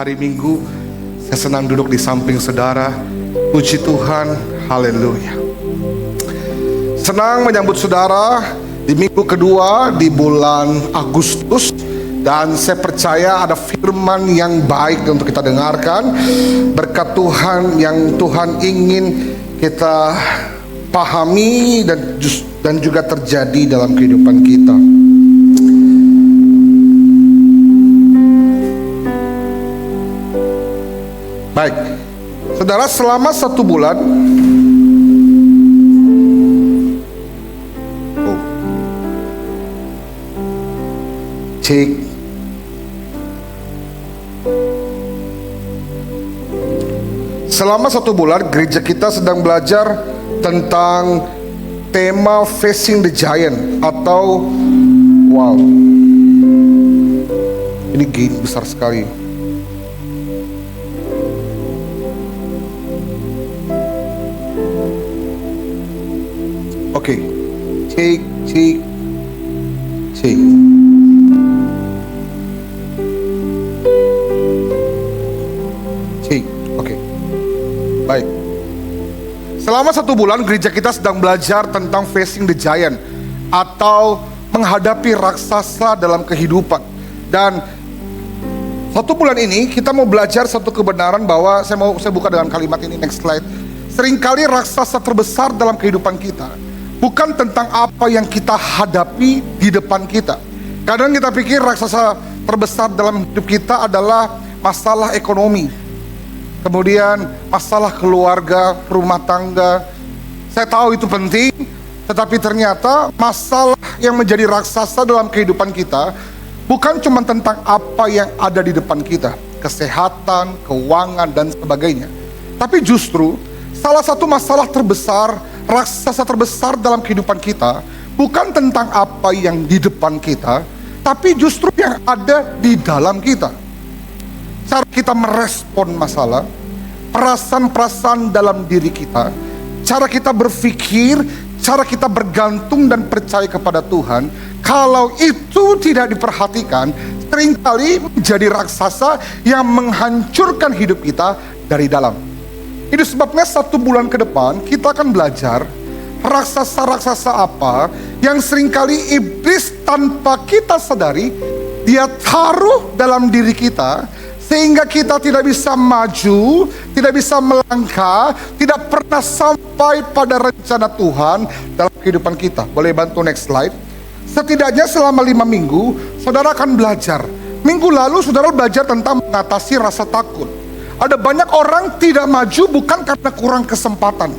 hari Minggu. Saya senang duduk di samping saudara. Puji Tuhan, haleluya. Senang menyambut saudara di minggu kedua di bulan Agustus. Dan saya percaya ada firman yang baik untuk kita dengarkan. Berkat Tuhan yang Tuhan ingin kita pahami dan juga terjadi dalam kehidupan kita. Baik, saudara, selama 1 bulan selama 1 bulan gereja kita sedang belajar tentang tema Facing the Giant atau wow, ini gain besar sekali. Oke, cek. Oke, baik. Selama 1 bulan gereja kita sedang belajar tentang Facing the Giant atau menghadapi raksasa dalam kehidupan. Dan 1 bulan ini kita mau belajar satu kebenaran bahwa saya buka dengan kalimat ini, next slide. Seringkali raksasa terbesar dalam kehidupan kita bukan tentang apa yang kita hadapi di depan kita. Kadang kita pikir raksasa terbesar dalam hidup kita adalah masalah ekonomi, kemudian masalah keluarga, rumah tangga. Saya tahu itu penting, tetapi ternyata masalah yang menjadi raksasa dalam kehidupan kita bukan cuma tentang apa yang ada di depan kita, kesehatan, keuangan, dan sebagainya. Tapi justru salah satu masalah terbesar, raksasa terbesar dalam kehidupan kita bukan tentang apa yang di depan kita, tapi justru yang ada di dalam kita. Cara kita merespon masalah, perasaan-perasaan dalam diri kita, cara kita berpikir, cara kita bergantung dan percaya kepada Tuhan, kalau itu tidak diperhatikan, seringkali menjadi raksasa yang menghancurkan hidup kita dari dalam. Itu sebabnya 1 bulan ke depan kita akan belajar raksasa-raksasa apa yang seringkali iblis tanpa kita sadari dia taruh dalam diri kita, sehingga kita tidak bisa maju, tidak bisa melangkah, tidak pernah sampai pada rencana Tuhan dalam kehidupan kita. Boleh bantu next slide? Setidaknya selama 5 minggu saudara akan belajar. Minggu lalu saudara belajar tentang mengatasi rasa takut. Ada banyak orang tidak maju bukan karena kurang kesempatan,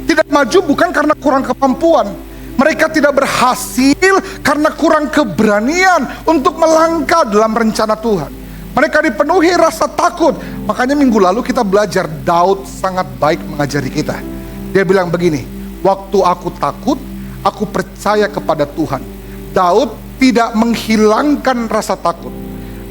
tidak maju bukan karena kurang kemampuan. Mereka tidak berhasil karena kurang keberanian untuk melangkah dalam rencana Tuhan. Mereka dipenuhi rasa takut. Makanya minggu lalu kita belajar, Daud sangat baik mengajari kita. Dia bilang begini, waktu aku takut, aku percaya kepada Tuhan. Daud tidak menghilangkan rasa takut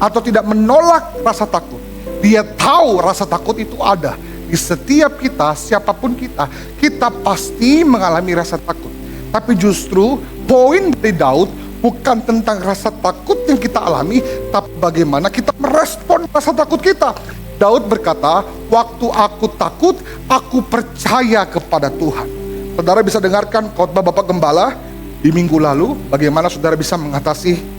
atau tidak menolak rasa takut. Dia tahu rasa takut itu ada di setiap kita, siapapun kita pasti mengalami rasa takut. Tapi justru poin dari Daud bukan tentang rasa takut yang kita alami, tapi bagaimana kita merespon rasa takut kita. Daud berkata, waktu aku takut, aku percaya kepada Tuhan. Saudara bisa dengarkan khotbah Bapak Gembala di minggu lalu, bagaimana saudara bisa mengatasi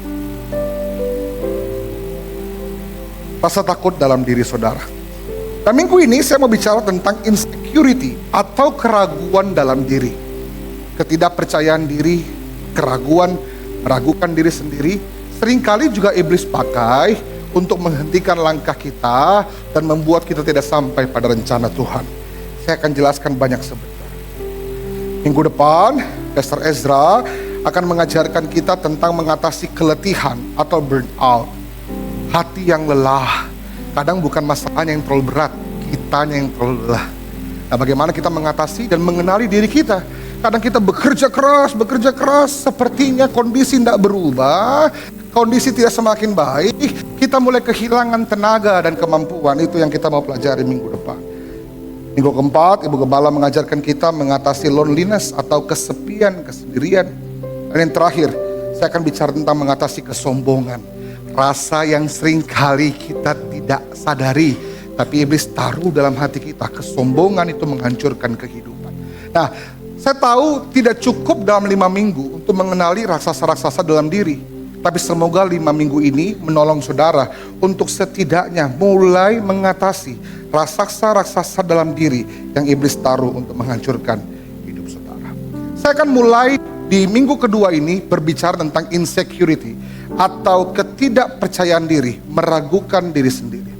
rasa takut dalam diri saudara. Dan minggu ini saya mau bicara tentang insecurity atau keraguan dalam diri. Ketidakpercayaan diri, keraguan, meragukan diri sendiri, seringkali juga iblis pakai untuk menghentikan langkah kita dan membuat kita tidak sampai pada rencana Tuhan. Saya akan jelaskan banyak sebentar. Minggu depan, Pastor Ezra akan mengajarkan kita tentang mengatasi keletihan atau burnout. Hati yang lelah, kadang bukan masalahnya yang terlalu berat, kitanya yang terlalu lelah. Nah, bagaimana kita mengatasi dan mengenali diri kita? Kadang kita bekerja keras, sepertinya kondisi tidak berubah, kondisi tidak semakin baik, kita mulai kehilangan tenaga dan kemampuan. Itu yang kita mau pelajari minggu depan. Minggu keempat, Ibu Gembala mengajarkan kita mengatasi loneliness atau kesepian, kesendirian. Dan yang terakhir, saya akan bicara tentang mengatasi kesombongan. rasa yang sering kali kita tidak sadari, tapi iblis taruh dalam hati kita. Kesombongan itu menghancurkan kehidupan. Nah, saya tahu tidak cukup dalam 5 minggu untuk mengenali raksasa-raksasa dalam diri. Tapi semoga 5 minggu ini menolong saudara untuk setidaknya mulai mengatasi raksasa-raksasa dalam diri yang iblis taruh untuk menghancurkan hidup saudara. Saya akan mulai di minggu kedua ini berbicara tentang insecurity atau ketidakpercayaan diri, meragukan diri sendiri.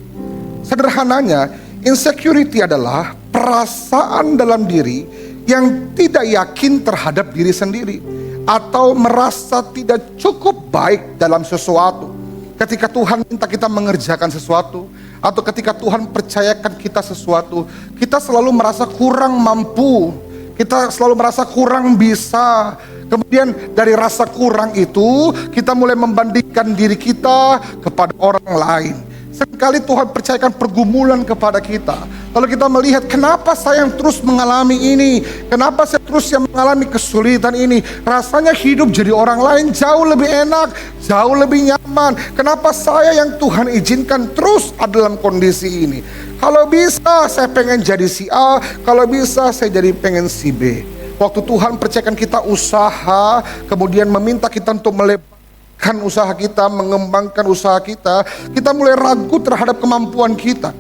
Sederhananya, insecurity adalah perasaan dalam diri yang tidak yakin terhadap diri sendiri, atau merasa tidak cukup baik dalam sesuatu. Ketika Tuhan minta kita mengerjakan sesuatu, atau ketika Tuhan percayakan kita sesuatu, kita selalu merasa kurang mampu, kita selalu merasa kurang bisa. Kemudian dari rasa kurang itu, kita mulai membandingkan diri kita kepada orang lain. Seringkali Tuhan percayakan pergumulan kepada kita. Lalu kita melihat, kenapa saya yang terus mengalami ini? Kenapa saya terus yang mengalami kesulitan ini? Rasanya hidup jadi orang lain jauh lebih enak, jauh lebih nyaman. Kenapa saya yang Tuhan izinkan terus ada dalam kondisi ini? Kalau bisa saya pengen jadi si A, kalau bisa saya jadi pengen si B. Waktu Tuhan percayakan kita usaha, kemudian meminta kita untuk melebarkan usaha kita, mengembangkan usaha kita, kita mulai ragu terhadap kemampuan kita.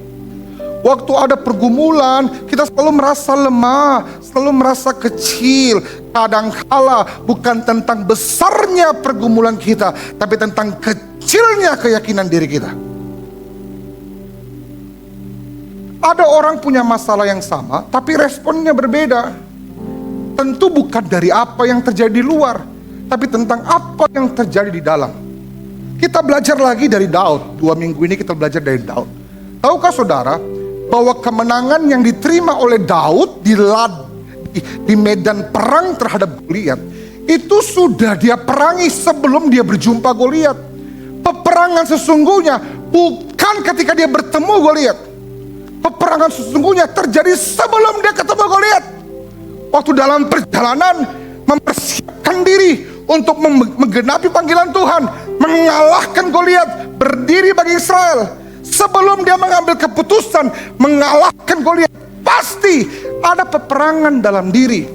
Waktu ada pergumulan, kita selalu merasa lemah, selalu merasa kecil. Kadangkala bukan tentang besarnya pergumulan kita, tapi tentang kecilnya keyakinan diri kita. Ada orang punya masalah yang sama, tapi responnya berbeda. Tentu bukan dari apa yang terjadi di luar, tapi tentang apa yang terjadi di dalam. Kita belajar lagi dari Daud. 2 minggu ini kita belajar dari Daud. Tahukah saudara bahwa kemenangan yang diterima oleh Daud di medan perang terhadap Goliat itu sudah dia perangi sebelum dia berjumpa Goliat. Peperangan sesungguhnya bukan ketika dia bertemu Goliat. Peperangan sesungguhnya terjadi sebelum dia ketemu Goliat. Waktu dalam perjalanan mempersiapkan diri untuk menggenapi panggilan Tuhan, mengalahkan Goliat, berdiri bagi Israel. Sebelum dia mengambil keputusan mengalahkan Goliat, pasti ada peperangan dalam diri.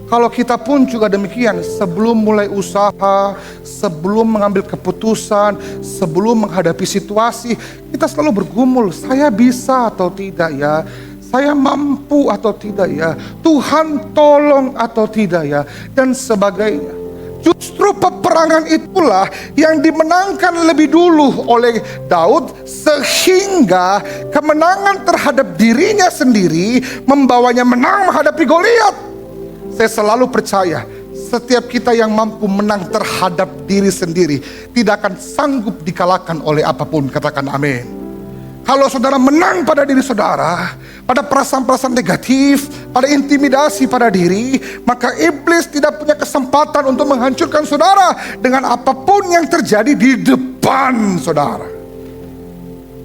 Kalau kita pun juga demikian, sebelum mulai usaha, sebelum mengambil keputusan, sebelum menghadapi situasi, kita selalu bergumul, saya bisa atau tidak ya? Saya mampu atau tidak ya? Tuhan tolong atau tidak ya? Dan sebagainya. Justru peperangan itulah yang dimenangkan lebih dulu oleh Daud, sehingga kemenangan terhadap dirinya sendiri membawanya menang menghadapi Goliat. Saya selalu percaya, setiap kita yang mampu menang terhadap diri sendiri tidak akan sanggup dikalahkan oleh apapun. Katakan amin. Kalau saudara menang pada diri saudara, pada perasaan-perasaan negatif, pada intimidasi pada diri, maka iblis tidak punya kesempatan untuk menghancurkan saudara dengan apapun yang terjadi di depan saudara.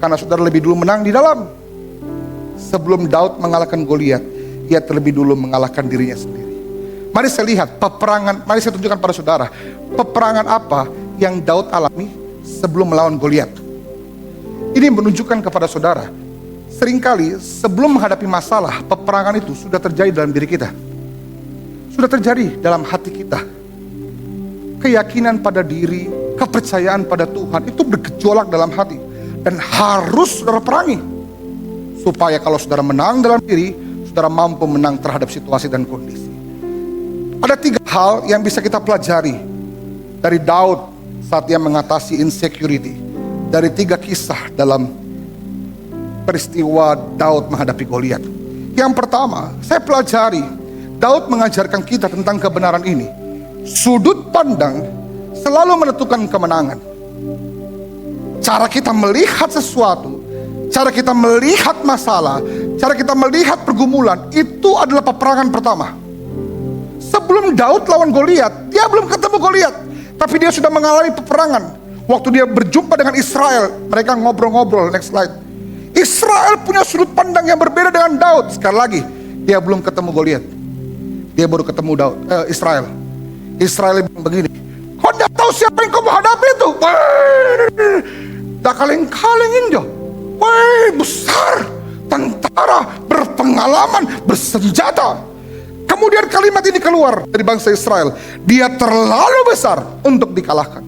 Karena saudara lebih dulu menang di dalam. Sebelum Daud mengalahkan Goliat, ia terlebih dulu mengalahkan dirinya sendiri. Mari saya lihat peperangan, mari saya tunjukkan pada saudara, peperangan apa yang Daud alami sebelum melawan Goliat. Ini menunjukkan kepada saudara, seringkali sebelum menghadapi masalah, peperangan itu sudah terjadi dalam diri kita. Sudah terjadi dalam hati kita. Keyakinan pada diri, kepercayaan pada Tuhan itu bergejolak dalam hati. Dan harus saudara perangi. Supaya kalau saudara menang dalam diri, saudara mampu menang terhadap situasi dan kondisi. Ada 3 hal yang bisa kita pelajari dari Daud saat dia mengatasi insecurity. Dari 3 kisah dalam peristiwa Daud menghadapi Goliat. Yang pertama, saya pelajari, Daud mengajarkan kita tentang kebenaran ini. Sudut pandang selalu menentukan kemenangan. Cara kita melihat sesuatu, cara kita melihat masalah, cara kita melihat pergumulan, itu adalah peperangan pertama. Sebelum Daud lawan Goliat, dia belum ketemu Goliat, tapi dia sudah mengalami peperangan. Waktu dia berjumpa dengan Israel, mereka ngobrol-ngobrol. Next slide. Israel punya sudut pandang yang berbeda dengan Daud. Sekali lagi, dia belum ketemu Goliat, dia baru ketemu Israel. Israel bilang begini, kau tidak tahu siapa yang kau menghadapi itu? Tak kaleng-kalengin jo. Wah, besar. Tentara berpengalaman, bersenjata. Kemudian kalimat ini keluar dari bangsa Israel. Dia terlalu besar untuk dikalahkan.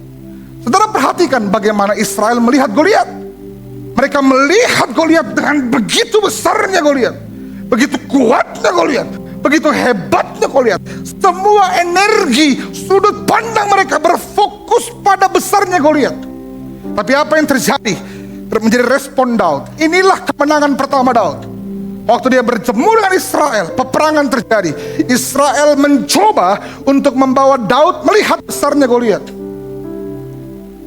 Saudara perhatikan bagaimana Israel melihat Goliat. Mereka melihat Goliat dengan begitu besarnya Goliat. Begitu kuatnya Goliat. Begitu hebatnya Goliat. Semua energi, sudut pandang mereka berfokus pada besarnya Goliat. Tapi apa yang terjadi? Menjadi respon Daud. Inilah kemenangan pertama Daud. Waktu dia bertemu dengan Israel, peperangan terjadi. Israel mencoba untuk membawa Daud melihat besarnya Goliat.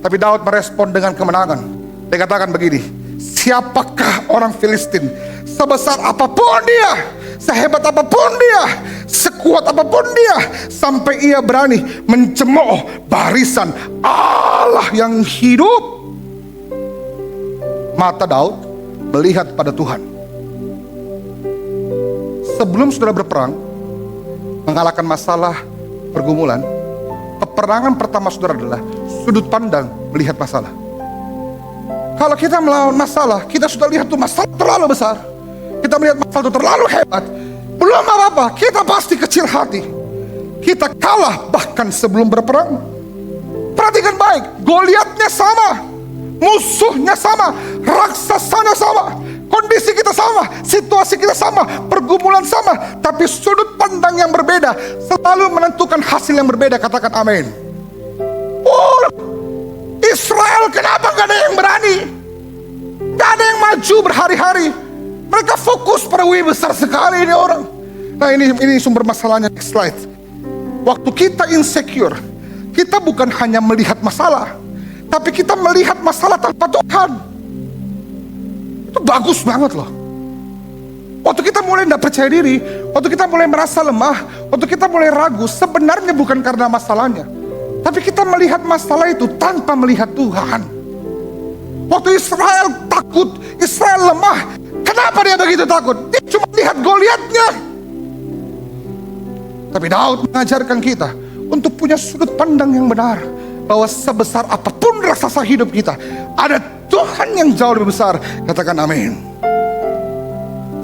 Tapi Daud merespon dengan kemenangan. Dia katakan begini, siapakah orang Filistin? Sebesar apapun dia, sehebat apapun dia, sekuat apapun dia, sampai ia berani mencemooh barisan Allah yang hidup. Mata Daud melihat pada Tuhan. Sebelum saudara berperang, mengalahkan masalah, pergumulan, peperangan pertama saudara adalah sudut pandang melihat masalah. Kalau kita melawan masalah, kita sudah lihat tuh masalah terlalu besar. Kita melihat masalah itu terlalu hebat. Belum apa-apa, kita pasti kecil hati. Kita kalah bahkan sebelum berperang. Perhatikan baik, Goliatnya sama, musuhnya sama, raksasanya sama, kondisi kita sama, situasi kita sama, pergumulan sama, tapi sudut pandang yang berbeda selalu menentukan hasil yang berbeda. Katakan amin. Oh, Israel kenapa gak ada yang berani? Gak ada yang maju berhari-hari. Mereka fokus pada wih besar sekali ini orang. Nah ini sumber masalahnya. Next slide. Waktu kita insecure, kita bukan hanya melihat masalah, tapi kita melihat masalah tanpa Tuhan. Itu bagus banget loh. Waktu kita mulai tidak percaya diri, waktu kita mulai merasa lemah, waktu kita mulai ragu, sebenarnya bukan karena masalahnya, tapi kita melihat masalah itu tanpa melihat Tuhan. Waktu Israel takut, Israel lemah, kenapa dia begitu takut? Dia cuma lihat Goliatnya. Tapi Daud mengajarkan kita untuk punya sudut pandang yang benar, bahwa sebesar apapun raksasa hidup kita, ada Tuhan yang jauh lebih besar. Katakan amin.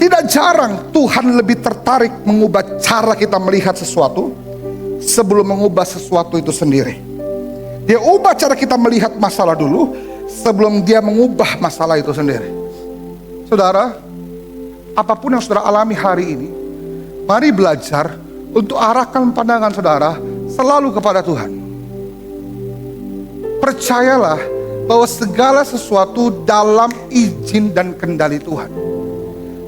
Tidak jarang Tuhan lebih tertarik mengubah cara kita melihat sesuatu sebelum mengubah sesuatu itu sendiri. Dia ubah cara kita melihat masalah dulu sebelum dia mengubah masalah itu sendiri. Saudara, apapun yang saudara alami hari ini, mari belajar untuk arahkan pandangan saudara selalu kepada Tuhan. Percayalah bahwa segala sesuatu dalam izin dan kendali Tuhan.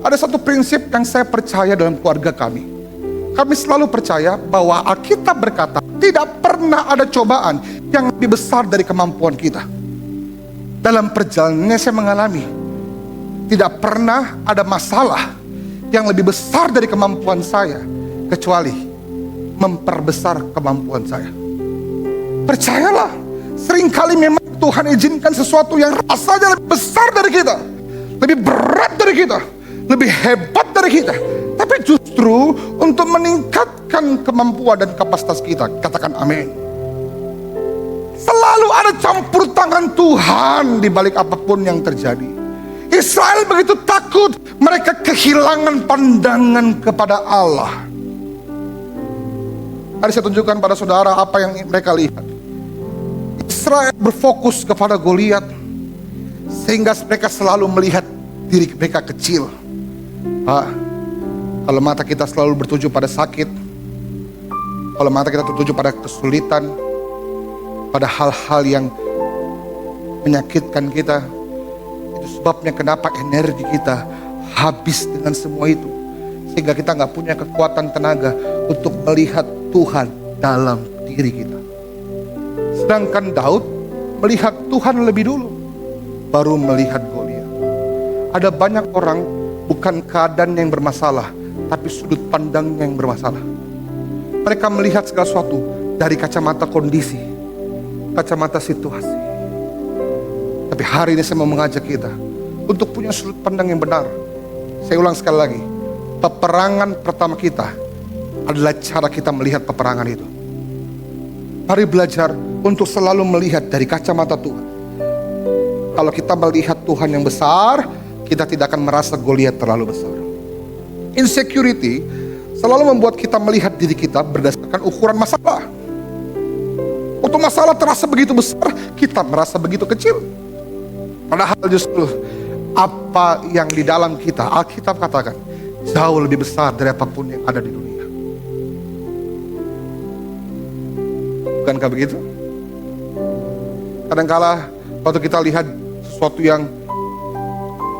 Ada satu prinsip yang saya percaya dalam keluarga kami. Kami selalu percaya bahwa Alkitab berkata tidak pernah ada cobaan yang lebih besar dari kemampuan kita. Dalam perjalanannya saya mengalami, tidak pernah ada masalah yang lebih besar dari kemampuan saya, kecuali memperbesar kemampuan saya. Percayalah, seringkali memang Tuhan izinkan sesuatu yang rasanya lebih besar dari kita, lebih berat dari kita, lebih hebat dari kita, tapi justru untuk meningkatkan kemampuan dan kapasitas kita. Katakan amin. Selalu ada campur tangan Tuhan di balik apapun yang terjadi. Israel begitu takut, mereka kehilangan pandangan kepada Allah. Mari saya tunjukkan pada saudara apa yang mereka lihat. Israel berfokus kepada Goliat, sehingga mereka selalu melihat diri mereka kecil. Kalau mata kita selalu bertuju pada sakit, kalau mata kita tertuju pada kesulitan, pada hal-hal yang menyakitkan kita, itu sebabnya kenapa energi kita habis dengan semua itu, sehingga kita gak punya kekuatan tenaga untuk melihat Tuhan dalam diri kita. Sedangkan Daud melihat Tuhan lebih dulu, baru melihat Goliat. Ada banyak orang bukan keadaan yang bermasalah, tapi sudut pandang yang bermasalah. Mereka melihat segala sesuatu dari kacamata kondisi, kacamata situasi. Tapi hari ini saya mau mengajak kita untuk punya sudut pandang yang benar. Saya ulang sekali lagi, peperangan pertama kita adalah cara kita melihat peperangan itu. Mari belajar untuk selalu melihat dari kacamata Tuhan. Kalau kita melihat Tuhan yang besar, kita tidak akan merasa Goliat terlalu besar. Insecurity selalu membuat kita melihat diri kita berdasarkan ukuran masalah. Waktu masalah terasa begitu besar, kita merasa begitu kecil. Padahal justru apa yang di dalam kita, Alkitab katakan, jauh lebih besar dari apapun yang ada di dunia. Bukankah begitu? Kadangkala waktu kita lihat sesuatu yang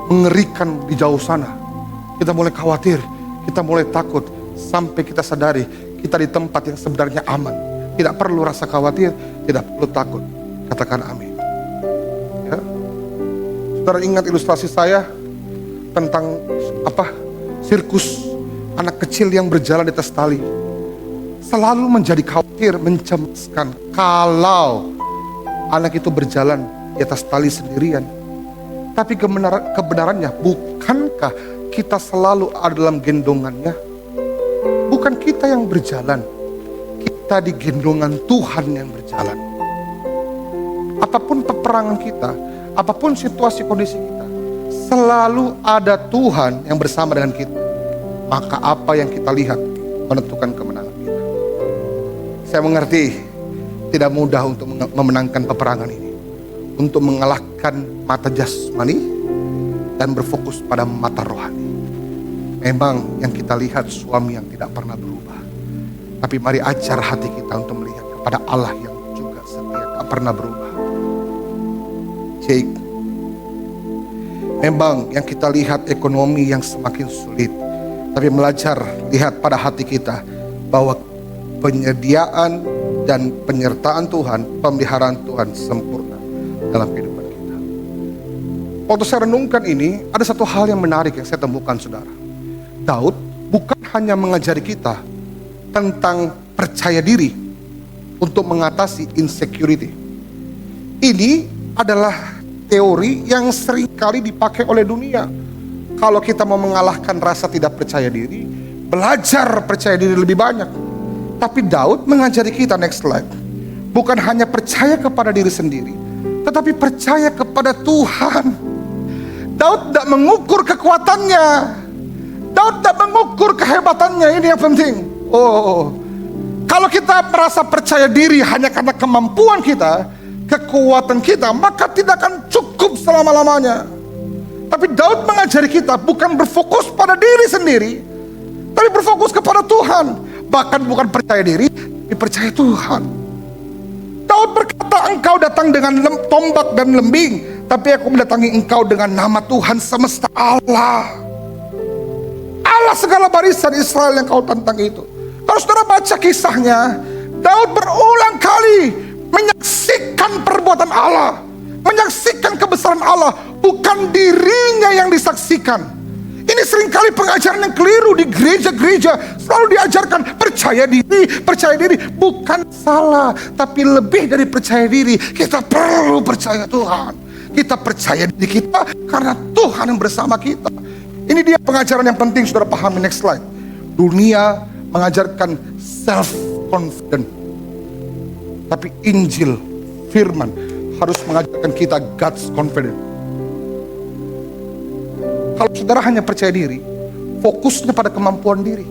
mengerikan di jauh sana, kita mulai khawatir, kita mulai takut, sampai kita sadari kita di tempat yang sebenarnya aman. Tidak perlu rasa khawatir, tidak perlu takut. Katakan amin. Ya. Saudara ingat ilustrasi saya tentang sirkus anak kecil yang berjalan di atas tali. Selalu menjadi khawatir, mencemaskan kalau anak itu berjalan di atas tali sendirian. Tapi kebenarannya, bukankah kita selalu ada dalam gendongannya? Bukan kita yang berjalan, kita di gendongan Tuhan yang berjalan. Apapun peperangan kita, apapun situasi kondisi kita, selalu ada Tuhan yang bersama dengan kita. Maka apa yang kita lihat menentukan kemenangan kita. Saya mengerti tidak mudah untuk memenangkan peperangan ini, untuk mengalahkan mata jasmani dan berfokus pada mata rohani. Memang yang kita lihat suami yang tidak pernah berubah. Tapi mari ajar hati kita untuk melihat kepada Allah yang juga setia, tak pernah berubah. Jake, memang yang kita lihat ekonomi yang semakin sulit, tapi belajar lihat pada hati kita bahwa penyediaan dan penyertaan Tuhan, pemeliharaan Tuhan sempurna dalam kehidupan kita. Waktu saya renungkan ini, ada satu hal yang menarik yang saya temukan, saudara. Daud bukan hanya mengajari kita tentang percaya diri untuk mengatasi insecurity. Ini adalah teori yang seringkali dipakai oleh dunia. Kalau kita mau mengalahkan rasa tidak percaya diri, belajar percaya diri lebih banyak. Tapi Daud mengajari kita, next slide, bukan hanya percaya kepada diri sendiri, tetapi percaya kepada Tuhan. Daud tidak mengukur kekuatannya, Daud tidak mengukur kehebatannya. Ini yang penting. Kalau kita merasa percaya diri hanya karena kemampuan kita, kekuatan kita, maka tidak akan cukup selama-lamanya. Tapi Daud mengajari kita bukan berfokus pada diri sendiri, tapi berfokus kepada Tuhan. Bahkan bukan percaya diri, tapi percaya Tuhan. Daud berkata, engkau datang dengan tombak dan lembing, tapi aku mendatangi engkau dengan nama Tuhan semesta Allah. Allah segala barisan Israel yang kau tantang itu. Kalau saudara baca kisahnya, Daud berulang kali menyaksikan perbuatan Allah, menyaksikan kebesaran Allah, bukan dirinya yang disaksikan. Ini seringkali pengajaran yang keliru di gereja-gereja, selalu diajarkan percaya diri, bukan salah, tapi lebih dari percaya diri, kita perlu percaya Tuhan. Kita percaya diri kita karena Tuhan yang bersama kita. Ini dia pengajaran yang penting, saudara pahami, next slide. Dunia mengajarkan self-confident, tapi Injil, firman, harus mengajarkan kita God's confident. Kalau saudara hanya percaya diri, fokusnya pada kemampuan diri.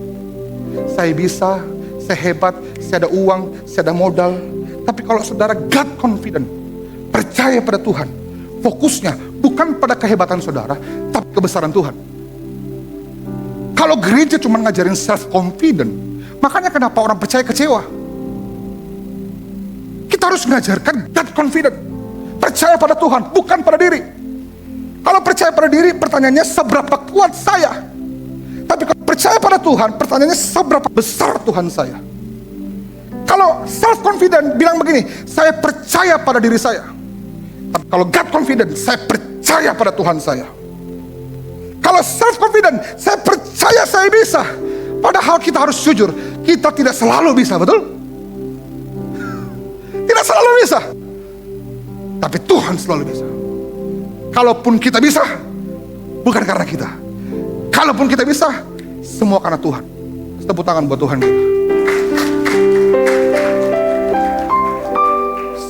Saya bisa, saya hebat, saya ada uang, saya ada modal. Tapi kalau saudara God confident, percaya pada Tuhan, fokusnya bukan pada kehebatan saudara, tapi kebesaran Tuhan. Kalau gereja cuma ngajarin self-confident, makanya kenapa orang percaya kecewa. Kita harus mengajarkan God confident, percaya pada Tuhan, bukan pada diri. Kalau percaya pada diri, pertanyaannya seberapa kuat saya. Tapi kalau percaya pada Tuhan, pertanyaannya seberapa besar Tuhan saya. Kalau self-confident bilang begini, saya percaya pada diri saya. Tapi kalau God confident, saya percaya pada Tuhan saya. Kalau self-confident, saya percaya saya bisa. Padahal kita harus jujur, kita tidak selalu bisa, betul? Tidak selalu bisa. Tapi Tuhan selalu bisa. Kalaupun kita bisa, bukan karena kita. Kalaupun kita bisa, semua karena Tuhan. Tepuk tangan buat Tuhan kita.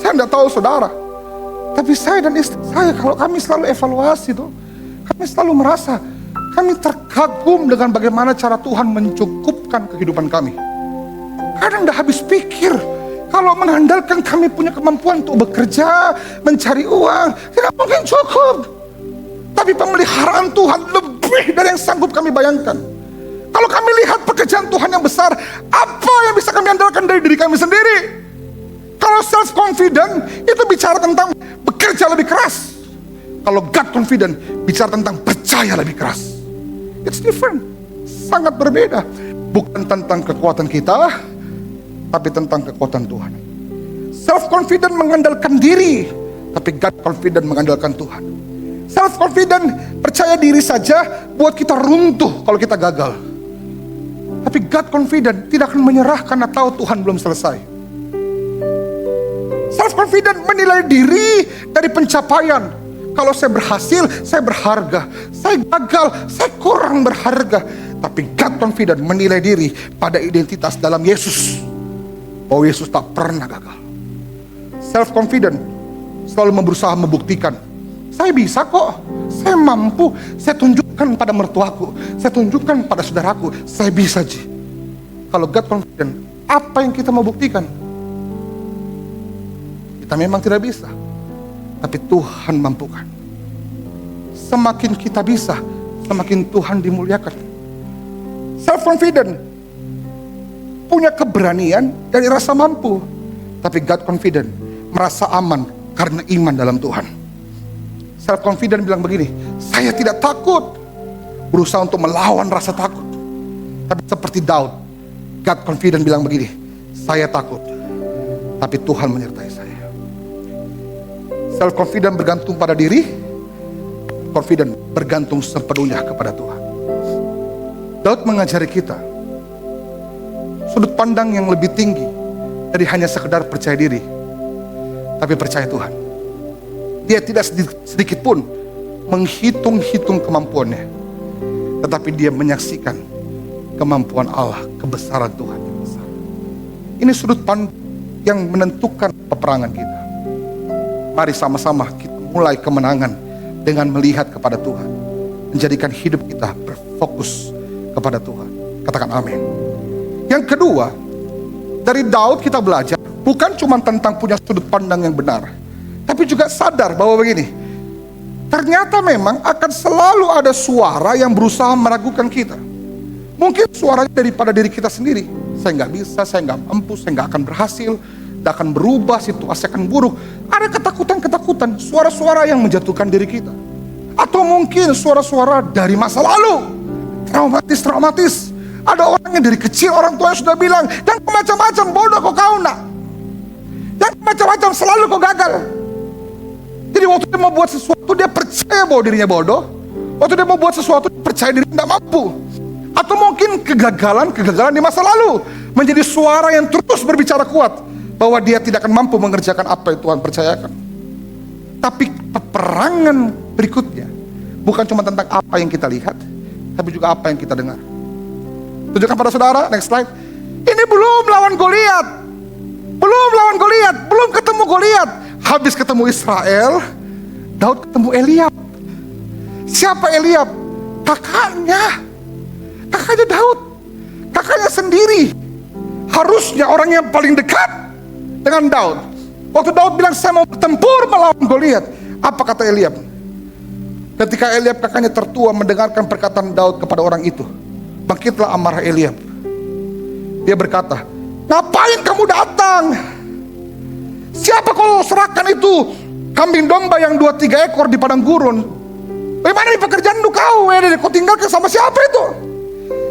Saya tidak tahu saudara, Tapi saya dan istri saya, kalau kami selalu evaluasi tuh, kami selalu merasa, kami terkagum dengan bagaimana cara Tuhan mencukupkan kehidupan kami. Kadang udah habis pikir, kalau mengandalkan kami punya kemampuan untuk bekerja, mencari uang, tidak mungkin cukup. Tapi pemeliharaan Tuhan lebih dari yang sanggup kami bayangkan. Kalau kami lihat pekerjaan Tuhan yang besar, apa yang bisa kami andalkan dari diri kami sendiri? Kalau self confident itu bicara tentang bekerja lebih keras. Kalau God confident bicara tentang percaya lebih keras. It's different, sangat berbeda. Bukan tentang kekuatan kita, tapi tentang kekuatan Tuhan. Self confident mengandalkan diri, tapi God confident mengandalkan Tuhan. Self confident percaya diri saja buat kita runtuh kalau kita gagal. Tapi God confident tidak akan menyerah karena tahu Tuhan belum selesai. Self confident menilai diri dari pencapaian. Kalau saya berhasil, saya berharga. Saya gagal, saya kurang berharga. Tapi God confident menilai diri pada identitas dalam Yesus, bahwa Yesus tak pernah gagal. Self confident selalu berusaha membuktikan, saya bisa kok, saya mampu, saya tunjukkan pada mertuaku, saya tunjukkan pada saudaraku, saya bisa Ji. Kalau God confident, apa yang kita mau buktikan? Kita memang tidak bisa, tapi Tuhan mampukan. Semakin kita bisa, semakin Tuhan dimuliakan. Self confident punya keberanian dari rasa mampu, tapi God confident merasa aman karena iman dalam Tuhan. Self confident bilang begini, saya tidak takut, berusaha untuk melawan rasa takut. Tapi seperti Daud, God confident bilang begini, saya takut, tapi Tuhan menyertai saya. Self confident bergantung pada diri, confident bergantung sepenuhnya kepada Tuhan. Daud mengajari kita sudut pandang yang lebih tinggi dari hanya sekedar percaya diri, tapi percaya Tuhan. Dia tidak sedikit pun menghitung-hitung kemampuannya, tetapi dia menyaksikan kemampuan Allah, kebesaran Tuhan yang besar. Ini sudut pandang yang menentukan peperangan kita. Mari sama-sama kita mulai kemenangan dengan melihat kepada Tuhan, menjadikan hidup kita berfokus kepada Tuhan. Katakan amin. Yang kedua, dari Daud kita belajar bukan cuma tentang punya sudut pandang yang benar, tapi juga sadar bahwa begini, ternyata memang akan selalu ada suara yang berusaha meragukan kita. Mungkin suaranya daripada diri kita sendiri. Saya nggak bisa, saya nggak mampu, saya nggak akan berhasil, tidak akan berubah, situasi akan buruk. Ada ketakutan-ketakutan, suara-suara yang menjatuhkan diri kita. Atau mungkin suara-suara dari masa lalu, traumatis. Ada orang yang dari kecil orang tua sudah bilang, yang macam-macam bodoh kok kau nak, yang macam-macam selalu kau gagal. Jadi waktu dia mau buat sesuatu dia percaya bahwa dirinya bodoh, waktu dia mau buat sesuatu dia percaya dirinya tidak mampu. Atau mungkin kegagalan di masa lalu menjadi suara yang terus berbicara kuat bahwa dia tidak akan mampu mengerjakan apa yang Tuhan percayakan. Tapi peperangan berikutnya bukan cuma tentang apa yang kita lihat, tapi juga apa yang kita dengar. Tunjukkan pada saudara, next slide. Ini belum lawan Goliat, belum ketemu Goliat. Habis ketemu Israel, Daud ketemu Eliab. Siapa Eliab? Kakaknya Daud, kakaknya sendiri. Harusnya orang yang paling dekat dengan Daud. Waktu Daud bilang saya mau bertempur melawan Goliat, apa kata Eliab? Ketika Eliab kakaknya tertua mendengarkan perkataan Daud kepada orang itu, bangkitlah amarah Eliab. Dia berkata, ngapain kamu datang? Siapa kau serahkan itu kambing domba yang 2-3 ekor di padang gurun? Bagaimana di pekerjaan kau? Kau tinggalkan sama siapa itu?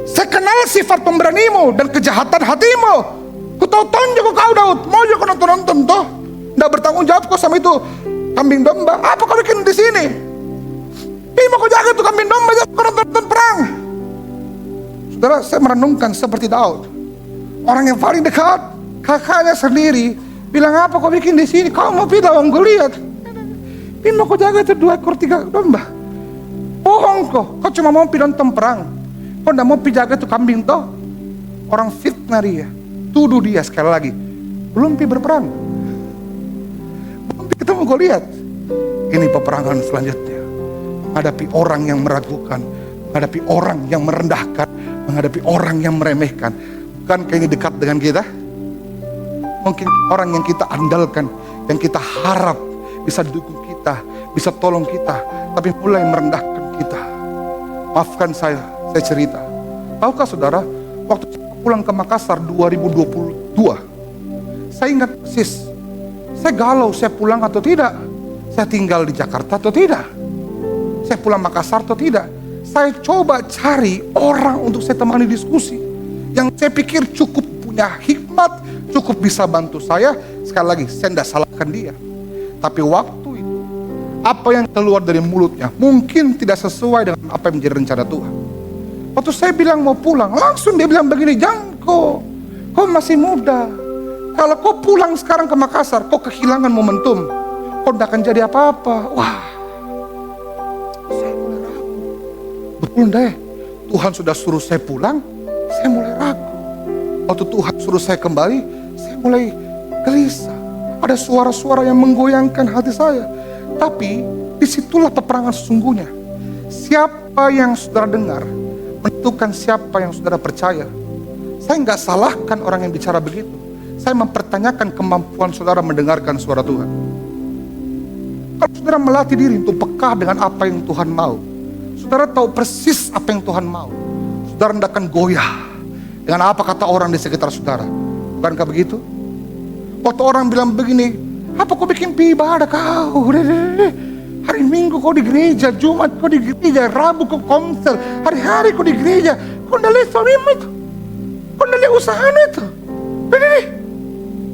Saya kenal sifat pemberanimu dan kejahatan hatimu. Ku tahu tonjok kau Daud, mau juga nonton toh? Nggak bertanggung jawab kau sama itu kambing domba. Apa kau bikin di sini? Mau kau jaga tuh kambing domba, jangan kau nonton perang. Saudara, saya merenungkan seperti Daud, orang yang paling dekat, kakaknya sendiri bilang, apa kau bikin di sini? Kau mau pilih lawan Goliat? Mau kau jaga itu 2 ekor 3 domba? Bohong kau cuma mau pilih nonton perang. Kau tidak mau jaga itu kambing toh? Orang fitnah dia, tuduh dia sekali lagi. Belum berperang, belum ketemu Goliat. Ini peperangan selanjutnya. Menghadapi orang yang meragukan, menghadapi orang yang merendahkan, menghadapi orang yang meremehkan. Bukankah ini dekat dengan kita? Mungkin orang yang kita andalkan, yang kita harap bisa dukung kita, bisa tolong kita, tapi mulai merendahkan kita. Maafkan saya cerita. Tahukah saudara, waktu saya pulang ke Makassar 2022, saya ingat persis, saya galau, saya pulang atau tidak, saya tinggal di Jakarta atau tidak, saya pulang Makassar atau tidak. Saya coba cari orang untuk saya temani diskusi, yang saya pikir cukup punya hikmat, cukup bisa bantu saya. Sekali lagi, saya tidak salahkan dia. Tapi waktu itu, apa yang keluar dari mulutnya mungkin tidak sesuai dengan apa yang menjadi rencana Tuhan. Waktu saya bilang mau pulang, langsung dia bilang begini, Jangko, kau masih muda. Kalau kau pulang sekarang ke Makassar, kau kehilangan momentum. Kau tidak akan jadi apa-apa. Wah, saya mulai ragu. Betul deh, Tuhan sudah suruh saya pulang, saya mulai ragu. Waktu Tuhan suruh saya kembali, saya mulai gelisah. Ada suara-suara yang menggoyangkan hati saya. Tapi disitulah peperangan sesungguhnya. Siapa yang saudara dengar, menentukan siapa yang saudara percaya. Saya nggak salahkan orang yang bicara begitu. Saya mempertanyakan kemampuan saudara mendengarkan suara Tuhan. Kalau saudara melatih diri untuk peka dengan apa yang Tuhan mau, saudara tahu persis apa yang Tuhan mau, saudara tidak akan goyah dengan apa kata orang di sekitar saudara. Bukankah begitu? Waktu orang bilang begini, apa kau bikin ibadah kau? Hari Minggu kau di gereja, Jumat kau di gereja, Rabu kau komsel, hari-hari kau di gereja. Kau tidak lihat suamimu itu? Kau tidak lihat usahamu itu?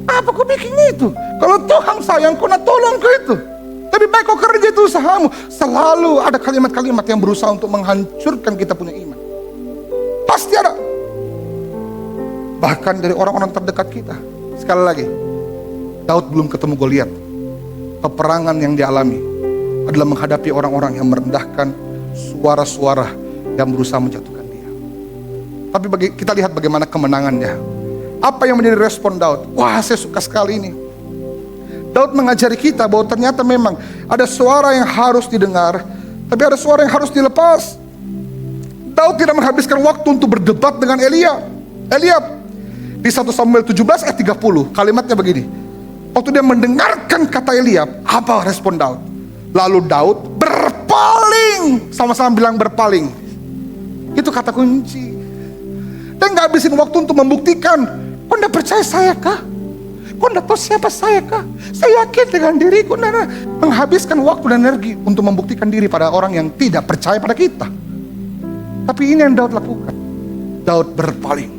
Apa kau bikin itu? Kalau Tuhan sayang, kau nak tolong kau itu. Lebih baik kau kerja itu usahamu. Selalu ada kalimat-kalimat yang berusaha untuk menghancurkan kita punya iman. Pasti ada. Bahkan dari orang-orang terdekat kita. Sekali lagi, Daud belum ketemu Goliat. Peperangan yang dialami adalah menghadapi orang-orang yang merendahkan, suara-suara yang berusaha menjatuhkan dia. Tapi kita lihat bagaimana kemenangannya. Apa yang menjadi respon Daud? Wah, saya suka sekali ini. Daud mengajari kita bahwa ternyata memang ada suara yang harus didengar, tapi ada suara yang harus dilepas. Daud tidak menghabiskan waktu untuk berdebat dengan Eliab. Di 1 Samuel 17 ayat 30, kalimatnya begini. Waktu dia mendengarkan kata Eliab, apa respon Daud? Lalu Daud berpaling. Sama-sama bilang berpaling. Itu kata kunci. Dan gak habisin waktu untuk membuktikan, kau tidak percaya saya kah? Kau tidak tahu siapa saya kah? Saya yakin dengan diriku. Nah, menghabiskan waktu dan energi untuk membuktikan diri pada orang yang tidak percaya pada kita. Tapi ini yang Daud lakukan. Daud berpaling.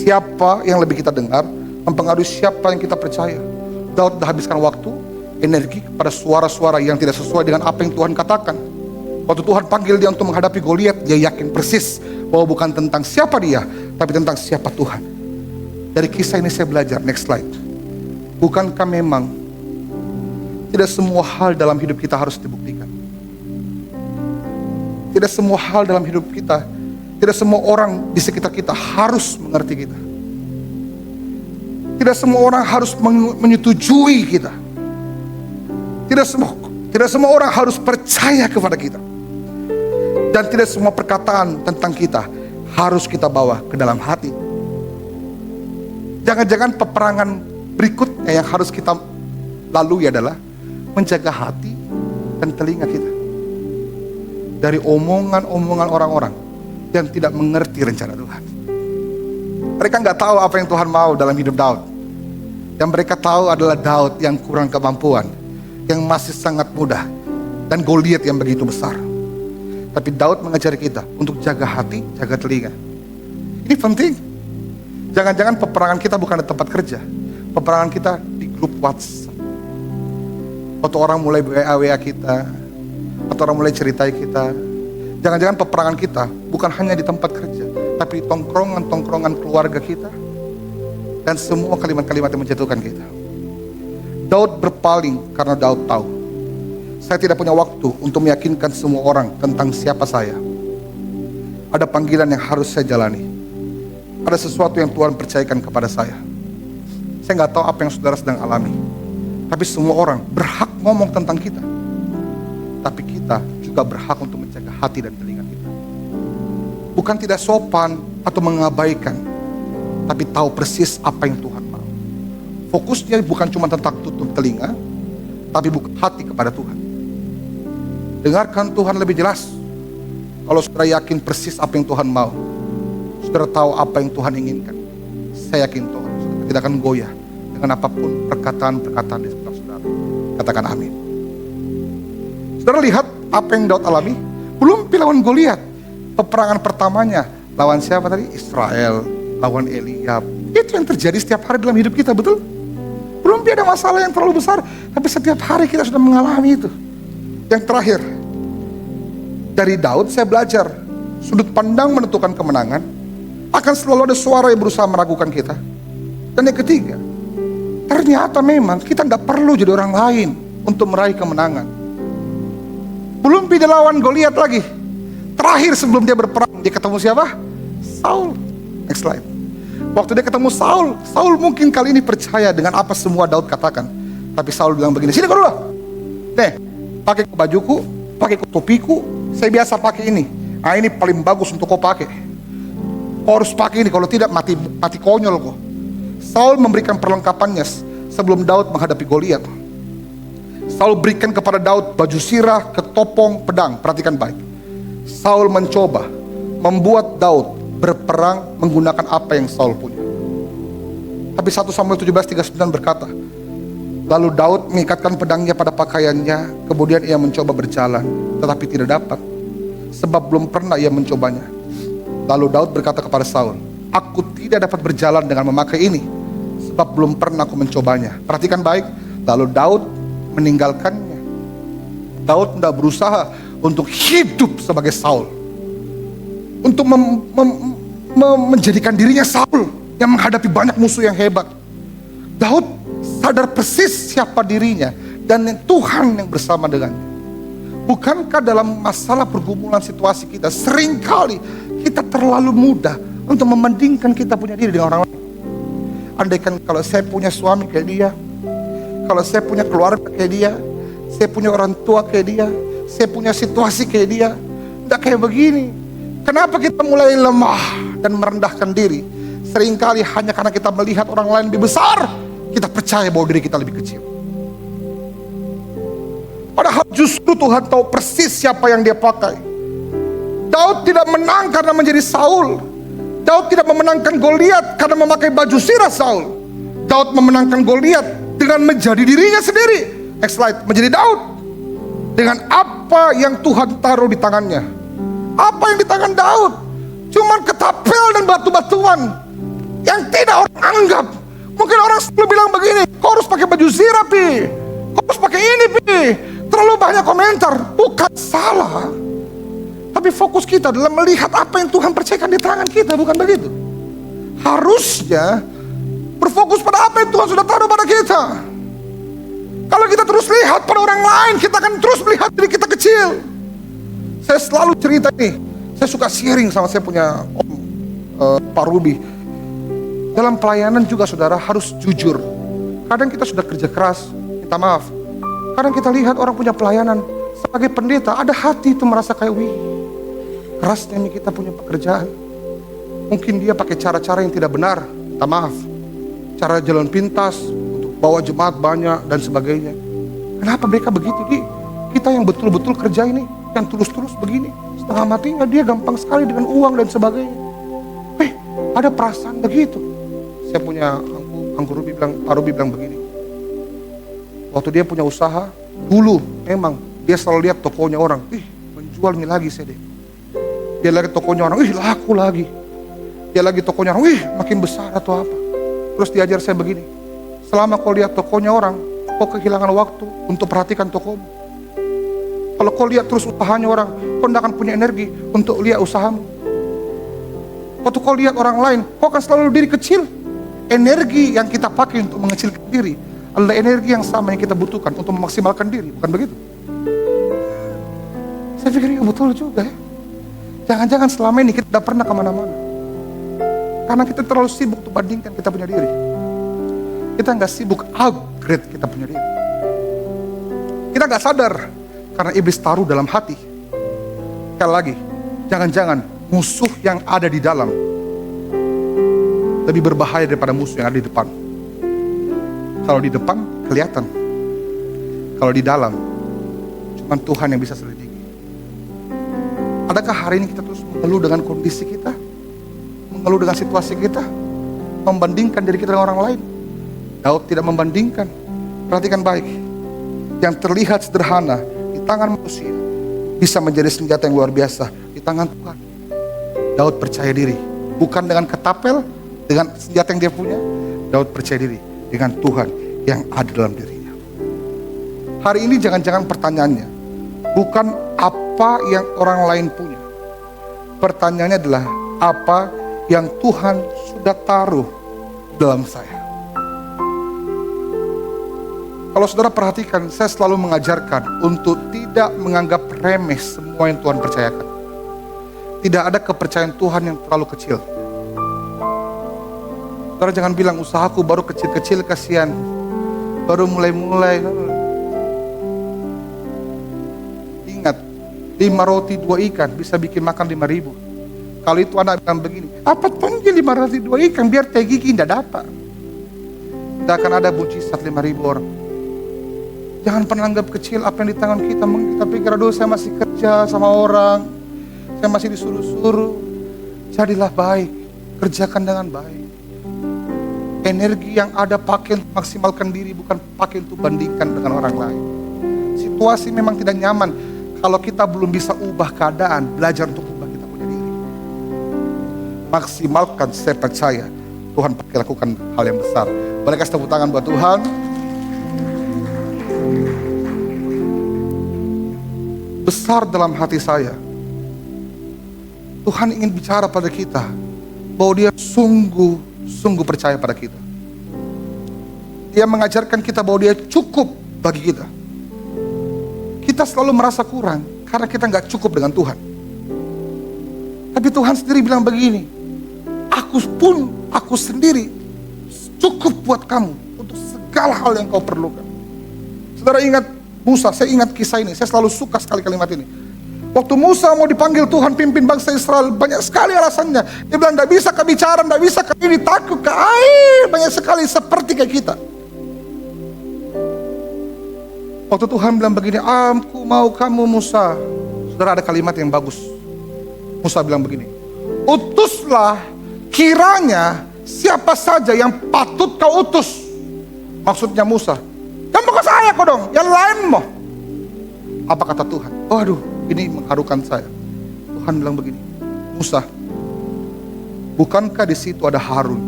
Siapa yang lebih kita dengar mempengaruhi siapa yang kita percaya. Daud sudah habiskan waktu, energi pada suara-suara yang tidak sesuai dengan apa yang Tuhan katakan. Waktu Tuhan panggil dia untuk menghadapi Goliat, dia yakin persis bahwa bukan tentang siapa dia, tapi tentang siapa Tuhan. Dari kisah ini saya belajar, next slide. Bukankah memang tidak semua hal dalam hidup kita harus dibuktikan? Tidak semua hal dalam hidup kita, tidak semua orang di sekitar kita harus mengerti kita. Tidak semua orang harus menyetujui kita. Tidak semua orang harus percaya kepada kita. Dan tidak semua perkataan tentang kita harus kita bawa ke dalam hati. Jangan-jangan peperangan berikutnya yang harus kita lalui adalah menjaga hati dan telinga kita dari omongan-omongan orang-orang yang tidak mengerti rencana Tuhan. Mereka nggak tahu apa yang Tuhan mau dalam hidup Daud. Yang mereka tahu adalah Daud yang kurang kemampuan, yang masih sangat muda, dan Goliat yang begitu besar. Tapi Daud mengajari kita untuk jaga hati, jaga telinga. Ini penting. Jangan-jangan peperangan kita bukan di tempat kerja. Peperangan kita di grup WhatsApp. Atau orang mulai WA kita, atau orang mulai ceritai kita. Jangan-jangan peperangan kita bukan hanya di tempat kerja, tapi tongkrongan-tongkrongan keluarga kita. Dan semua kalimat-kalimat yang menjatuhkan kita. Daud berpaling karena Daud tahu, saya tidak punya waktu untuk meyakinkan semua orang tentang siapa saya. Ada panggilan yang harus saya jalani. Ada sesuatu yang Tuhan percayakan kepada saya. Saya nggak tahu apa yang saudara sedang alami. Tapi semua orang berhak ngomong tentang kita. Tapi kita juga berhak untuk menjaga hati dan telinga kita. Bukan tidak sopan atau mengabaikan, tapi tahu persis apa yang Tuhan mau. Fokusnya bukan cuma tentang tutup telinga, tapi buka hati kepada Tuhan. Dengarkan Tuhan lebih jelas. Kalau saudara yakin persis apa yang Tuhan mau, saudara tahu apa yang Tuhan inginkan, saya yakin Tuhan saudara tidak akan goyah dengan apapun perkataan-perkataan di sekitar saudara. Katakan amin. Saudara lihat apa yang Daud alami. Belum lawan Goliat. Peperangan pertamanya lawan siapa tadi? Israel, lawan Eliab. Itu yang terjadi setiap hari dalam hidup kita, betul? Belum ada masalah yang terlalu besar, tapi setiap hari kita sudah mengalami itu. Yang terakhir, dari Daud saya belajar, sudut pandang menentukan kemenangan. Akan selalu ada suara yang berusaha meragukan kita. Dan yang ketiga, ternyata memang kita tidak perlu jadi orang lain untuk meraih kemenangan. Belum pindah lawan Goliat lagi. Terakhir sebelum dia berperang, dia ketemu siapa? Saul. Next slide. Waktu dia ketemu Saul, Saul mungkin kali ini percaya dengan apa semua Daud katakan. Tapi Saul bilang begini, sini kau dulu. Nih, pakai bajuku, pakai topiku, saya biasa pakai ini. Nah ini paling bagus untuk kau pakai. Kau harus pakai ini, kalau tidak mati konyol kau. Saul memberikan perlengkapannya sebelum Daud menghadapi Goliat. Saul berikan kepada Daud baju sirah, ketopong, pedang. Perhatikan baik. Saul mencoba membuat Daud berperang menggunakan apa yang Saul punya. Tapi 1 Samuel 17:39 berkata, lalu Daud mengikatkan pedangnya pada pakaiannya, kemudian ia mencoba berjalan, tetapi tidak dapat, sebab belum pernah ia mencobanya. Lalu Daud berkata kepada Saul, aku tidak dapat berjalan dengan memakai ini, sebab belum pernah aku mencobanya. Perhatikan baik, lalu Daud meninggalkannya. Daud tidak berusaha untuk hidup sebagai Saul, untuk menjadikan dirinya Saul yang menghadapi banyak musuh yang hebat. Daud sadar persis siapa dirinya dan Tuhan yang bersama dengannya. Bukankah dalam masalah pergumulan situasi kita, seringkali kita terlalu mudah untuk membandingkan kita punya diri dengan orang lain. Andaikan kalau saya punya suami kayak dia, kalau saya punya keluarga kayak dia, saya punya orang tua kayak dia, saya punya situasi kayak dia, tidak kayak begini. Kenapa kita mulai lemah dan merendahkan diri? Seringkali hanya karena kita melihat orang lain lebih besar, kita percaya bahwa diri kita lebih kecil. Padahal justru Tuhan tahu persis siapa yang dia pakai. Daud tidak menang karena menjadi Saul. Daud tidak memenangkan Goliat karena memakai baju sirah Saul. Daud memenangkan Goliat dengan menjadi dirinya sendiri. Next slide, menjadi Daud. Dengan apa yang Tuhan taruh di tangannya. Apa yang di tangan Daud? Cuman ketapel dan batu-batuan yang tidak orang anggap. Mungkin orang selalu bilang begini, kau harus pakai baju zirah pi, kau harus pakai ini pi. Terlalu banyak komentar. Bukan salah, tapi fokus kita dalam melihat apa yang Tuhan percayakan di tangan kita, bukan begitu? Harusnya berfokus pada apa yang Tuhan sudah taruh pada kita. Kalau kita terus lihat pada orang lain, kita akan terus melihat diri kita kecil. Saya selalu cerita ini, saya suka sharing sama saya punya om Pak Ruby. Dalam pelayanan juga saudara harus jujur. Kadang kita sudah kerja keras, minta maaf. Kadang kita lihat orang punya pelayanan, sebagai pendeta ada hati itu merasa kayak wih, kerasnya nih kita punya pekerjaan. Mungkin dia pakai cara-cara yang tidak benar, minta maaf. Cara jalan pintas, bawa jemaat banyak dan sebagainya. Kenapa mereka begitu? Kita yang betul-betul kerja ini, yang tulus-tulus begini, setengah matinya dia gampang sekali dengan uang dan sebagainya. Ada perasaan begitu. Saya punya Anggur Ruby bilang, Pak Ruby bilang begini. Waktu dia punya usaha, dulu memang dia selalu lihat tokonya orang, menjual ini lagi saya deh. Dia lagi tokonya orang, laku lagi. Dia lagi tokonya orang, makin besar atau apa. Terus diajar saya begini, selama kau lihat tokonya orang, kau kehilangan waktu untuk perhatikan tokomu. Kalau kau lihat terus usahanya orang, kau tidak akan punya energi untuk lihat usahamu. Waktu kau lihat orang lain, kau akan selalu diri kecil. Energi yang kita pakai untuk mengecilkan diri adalah energi yang sama yang kita butuhkan untuk memaksimalkan diri, bukan begitu? Saya pikir ya betul juga ya. Jangan-jangan selama ini kita tidak pernah kemana-mana karena kita terlalu sibuk untuk bandingkan kita punya diri. Kita nggak sibuk upgrade kita punya diri. Kita gak sadar karena iblis taruh dalam hati. Sekali lagi, jangan-jangan musuh yang ada di dalam lebih berbahaya daripada musuh yang ada di depan. Kalau di depan kelihatan, kalau di dalam cuma Tuhan yang bisa selidiki. Adakah hari ini kita terus mengeluh dengan kondisi kita, mengeluh dengan situasi kita, membandingkan diri kita dengan orang lain? Daud tidak membandingkan. Perhatikan baik, yang terlihat sederhana di tangan manusia bisa menjadi senjata yang luar biasa di tangan Tuhan. Daud percaya diri, bukan dengan ketapel, dengan senjata yang dia punya. Daud percaya diri dengan Tuhan yang ada dalam dirinya. Hari ini jangan-jangan pertanyaannya bukan apa yang orang lain punya. Pertanyaannya adalah apa yang Tuhan sudah taruh dalam saya. Kalau saudara perhatikan, saya selalu mengajarkan untuk tidak menganggap remeh semua yang Tuhan percayakan. Tidak ada kepercayaan Tuhan yang terlalu kecil. Saudara jangan bilang usahaku baru kecil-kecil, kasihan, baru mulai-mulai. Ingat, 5 roti 2 ikan bisa bikin makan 5.000. Kalau itu anak bilang begini, apa tonjol 5 roti 2 ikan biar teh gigi tidak dapat. Tidak akan ada mujizat 5.000 orang. Jangan pernah anggap kecil apa yang di tangan kita. Kita pikir, aduh saya masih kerja sama orang, saya masih disuruh-suruh. Jadilah baik, kerjakan dengan baik. Energi yang ada pakai untuk maksimalkan diri, bukan pakai untuk bandingkan dengan orang lain. Situasi memang tidak nyaman. Kalau kita belum bisa ubah keadaan, belajar untuk ubah kita punya diri. Maksimalkan, saya percaya Tuhan pakai lakukan hal yang besar. Boleh kasih tepuk tangan buat Tuhan. Besar dalam hati saya, Tuhan ingin bicara pada kita bahwa dia sungguh percaya pada kita. Dia mengajarkan kita bahwa dia cukup bagi kita. Kita selalu merasa kurang karena kita gak cukup dengan Tuhan. Tapi Tuhan sendiri bilang begini, aku sendiri cukup buat kamu untuk segala hal yang kau perlukan. Saudara ingat Musa, saya ingat kisah ini, saya selalu suka sekali kalimat ini. Waktu Musa mau dipanggil Tuhan pimpin bangsa Israel, banyak sekali alasannya. Dia bilang, tidak bisa kami bicara, tidak bisa kami takut ke air. Banyak sekali seperti kayak kita. Waktu Tuhan bilang begini, aku mau kamu Musa. Saudara ada kalimat yang bagus. Musa bilang begini, utuslah kiranya siapa saja yang patut kau utus. Maksudnya Musa, jangan bukan saya kok dong, yang lain mau. Apa kata Tuhan? Waduh, ini mengharukan saya. Tuhan bilang begini, Musa, bukankah di situ ada Harun?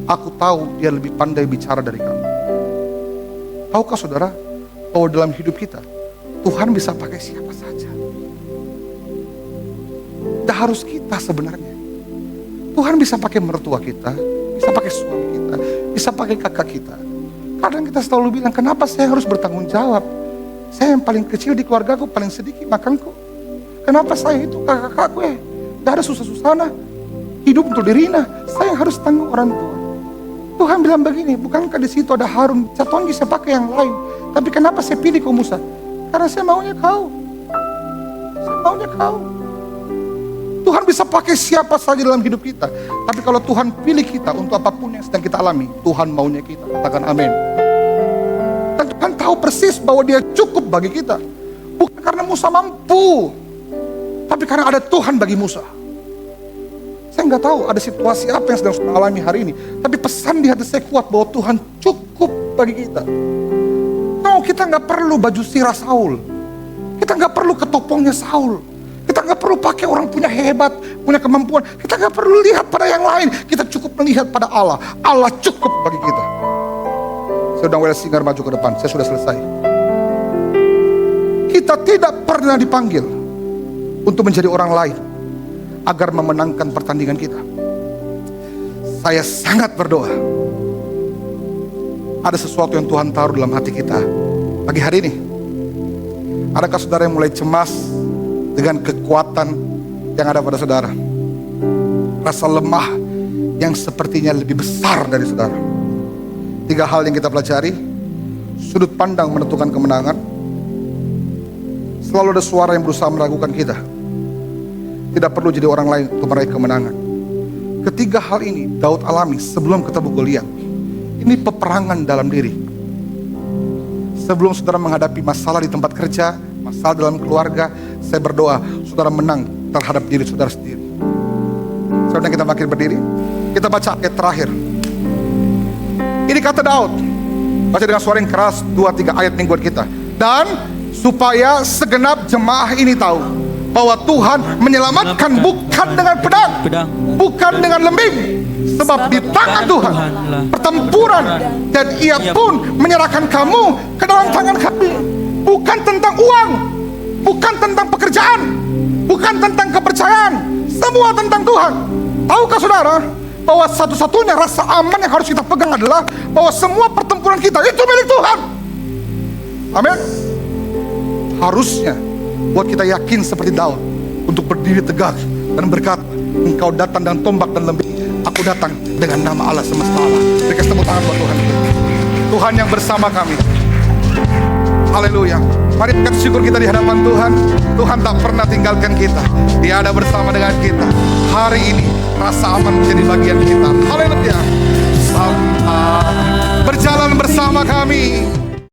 Aku tahu dia lebih pandai bicara dari kamu. Tahukah saudara, bahwa dalam hidup kita, Tuhan bisa pakai siapa saja. Tidak harus kita sebenarnya. Tuhan bisa pakai mertua kita, bisa pakai suami kita, bisa pakai kakak kita. Kadang kita selalu bilang, kenapa saya harus bertanggung jawab? Saya yang paling kecil di keluargaku, paling sedikit makanku. Kenapa saya itu kakak gue? Tidak ada susah-susahnya. Hidup untuk dirinya, saya yang harus tanggung orang tua. Tuhan bilang begini, bukankah di situ ada Harun? Tuhan bisa pakai yang lain. Tapi kenapa saya pilih kau Musa? Karena saya maunya kau. Saya maunya kau. Tuhan bisa pakai siapa saja dalam hidup kita. Tapi kalau Tuhan pilih kita untuk apapun yang sedang kita alami, Tuhan maunya kita. Katakan amin. Dan Tuhan tahu persis bahwa dia cukup bagi kita. Bukan karena Musa mampu, tapi karena ada Tuhan bagi Musa. Saya nggak tahu ada situasi apa yang sedang kita alami hari ini. Tapi pesan di hati saya kuat bahwa Tuhan cukup bagi kita. No, kita nggak perlu baju sirah Saul. Kita nggak perlu ketopongnya Saul. Kita nggak perlu pakai orang punya hebat, punya kemampuan. Kita nggak perlu lihat pada yang lain. Kita cukup melihat pada Allah. Allah cukup bagi kita. Saya sudah well singer maju ke depan. Saya sudah selesai. Kita tidak pernah dipanggil untuk menjadi orang lain agar memenangkan pertandingan kita. Saya sangat berdoa ada sesuatu yang Tuhan taruh dalam hati kita pagi hari ini. Adakah saudara yang mulai cemas dengan kekuatan yang ada pada saudara? Rasa lemah yang sepertinya lebih besar dari saudara. 3 hal yang kita pelajari. sudut pandang menentukan kemenangan. Selalu ada suara yang berusaha meragukan kita. Tidak perlu jadi orang lain untuk meraih kemenangan. Ketiga hal ini Daud alami sebelum ketemu Goliat. Ini peperangan dalam diri. Sebelum saudara menghadapi masalah di tempat kerja, masalah dalam keluarga, saya berdoa saudara menang terhadap diri saudara sendiri. Sekarang kita makin berdiri, kita baca ayat terakhir. Ini kata Daud, baca dengan suara yang keras, 2-3 ayat mingguan kita. Dan supaya segenap jemaah ini tahu bahwa Tuhan menyelamatkan bukan dengan pedang, bukan dengan lembing, sebab di tangan Tuhan pertempuran, dan Ia pun menyerahkan kamu ke dalam tangan kami. Bukan tentang uang, bukan tentang pekerjaan, bukan tentang kepercayaan, semua tentang Tuhan. Tahukah saudara bahwa satu-satunya rasa aman yang harus kita pegang adalah bahwa semua pertempuran kita itu milik Tuhan. Amin. Harusnya buat kita yakin seperti Daud untuk berdiri tegak dan berkata, engkau datang dengan tombak dan lembing, aku datang dengan nama Allah semesta alam. Berikan tepuk tangan buat Tuhan. Tuhan yang bersama kami. Haleluya. Mari kita syukur kita di hadapan Tuhan. Tuhan tak pernah tinggalkan kita. Dia ada bersama dengan kita. Hari ini rasa aman menjadi bagian kita. Haleluya. Berjalan bersama kami.